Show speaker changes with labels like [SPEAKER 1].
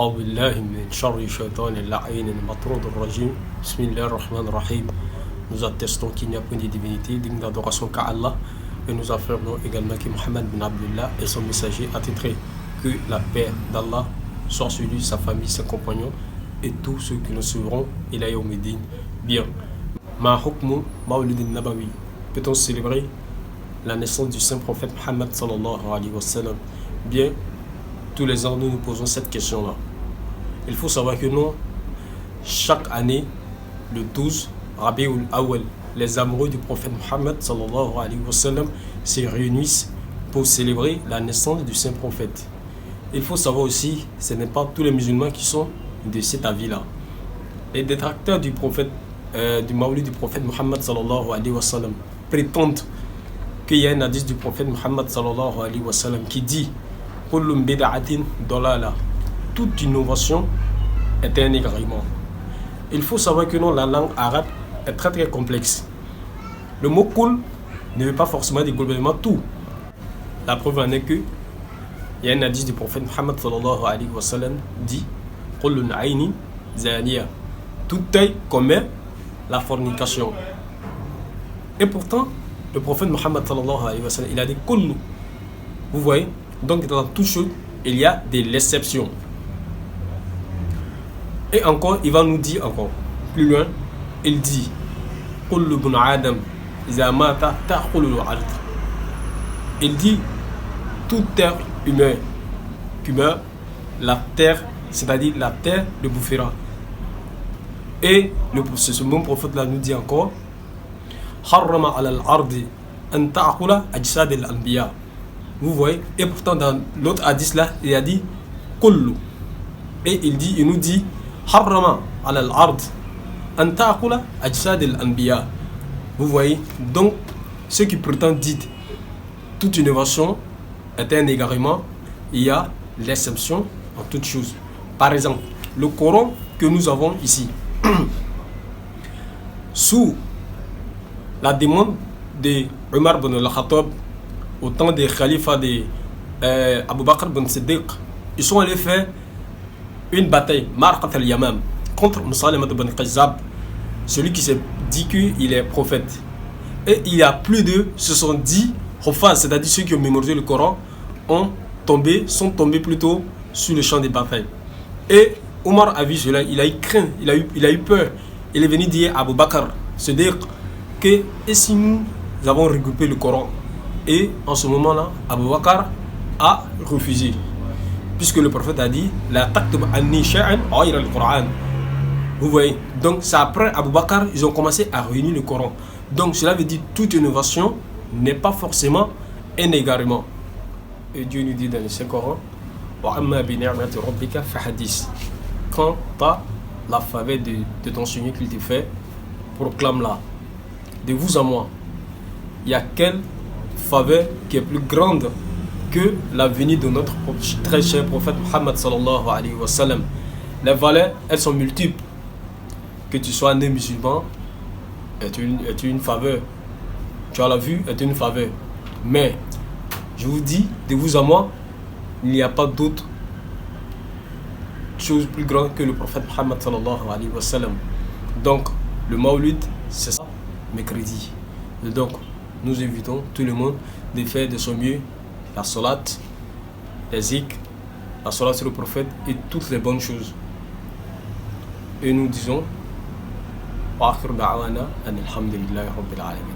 [SPEAKER 1] أعوذ بالله من شر الشيطان اللعين المطرود الرجيم بسم الله الرحمن الرحيم. Nous attestons qu'il n'y a point de divinité digne d'adoration qu'à Allah et nous affirmons également que Mohammed bin Abdullah est son messager attitré. Que la paix d'Allah soit sur lui, sa famille, ses compagnons et tous ceux qui nous suivront ila yawmiddin. Bien. Ma hukmu Mawlid al-Nabawi. Peut-on célébrer la naissance du saint prophète Mohammed sallallahu alayhi wa sallam? Bien, tous les ans nous nous posons cette question-là. Il faut savoir que nous, chaque année, le 12 Rabi'ul Awwal, les amoureux du prophète Mohammed sallallahu alayhi wa sallam se réunissent pour célébrer la naissance du saint prophète. Il faut savoir aussi, ce n'est pas tous les musulmans qui sont de cet avis-là. Les détracteurs du prophète, du Mawlid du prophète Mohammed sallallahu alayhi wa sallam prétendent qu'il y a un hadith du prophète Mohammed sallallahu alayhi wa sallam qui dit Kullum bid'atin dalala. Toute innovation est un égarement. Il faut savoir que non, la langue arabe est très très complexe. Le mot kul ne veut pas forcément dire globalement tout. La preuve en est que il y a un hadith du prophète Mohammed sallallahu alayhi wa sallam dit Kullun ayni zaniya. Tout œil commet la fornication. Et pourtant, le prophète Mohammed sallallahu alayhi wa sallam, il a dit kullu. Vous voyez? Donc dans toute chose, il y a des exceptions. Et encore, il va nous dire encore plus loin, il dit kullu ibn Adam iza mata ta'khulu al-ard. Il dit tout être humain qui meurt, la terre, c'est-à-dire la terre le bouffera. Et ce bon prophète là nous dit encore harrama ala al-ardi an ta'khula ajsad al-anbiya. Vous voyez, et pourtant dans l'autre hadith là, il a dit kullu. Et il nous dit harrama ala al-ard an ta'kula ajsad al-anbiya. Vous voyez, donc ceux qui prétendent dire toute innovation est un égarement, il y a l'exception en toute chose. Par exemple, le Coran que nous avons ici, sous la demande de Omar ibn al-Khattab au temps des khalifas de Abu Bakr ibn Siddiq, ils sont allés faire une bataille, Marqat al-Yamam, contre Musaylama ibn Qazzab, celui qui s'est dit qu'il est prophète. Et il y a plus de 70 Hufaz, c'est-à-dire ceux qui ont mémorisé le Coran, sont tombés plutôt sur le champ de bataille. Et Omar a vu cela, il a eu craint, il a eu peur. Il est venu dire à Abu Bakr Siddiq que et si nous avons regroupé le Coran? Et en ce moment-là, Abu Bakr a refusé. Puisque le prophète a dit la taktub anni shay'an ghayra al-Qur'an. Vous voyez, donc c'est après Abu Bakr, ils ont commencé à réunir le Coran. Donc cela veut dire toute innovation n'est pas forcément un égarement. Et Dieu nous dit dans le Saint-Coran wa amma bi ni'mati rabbika fahadith. Quant à la faveur de ton Seigneur qu'il te fait, proclame-la. De vous à moi, il y a quelle faveur qui est plus grande que la venue de notre très cher prophète Mohammed sallallahu alayhi wa sallam. Les valeurs, elles sont multiples. Que tu sois né musulman est une faveur. Tu as la vue est une faveur. Mais je vous dis, de vous à moi, il n'y a pas d'autre chose plus grande que le prophète Mohammed sallallahu alayhi wa sallam. Donc le Mawlid, c'est ça, mercredi. Et donc nous invitons tout le monde de faire de son mieux la salat, les zikr, la salat sur le prophète et toutes les bonnes choses. Et nous disons wa akhir da'wana alhamdulillahi rabbil alamin.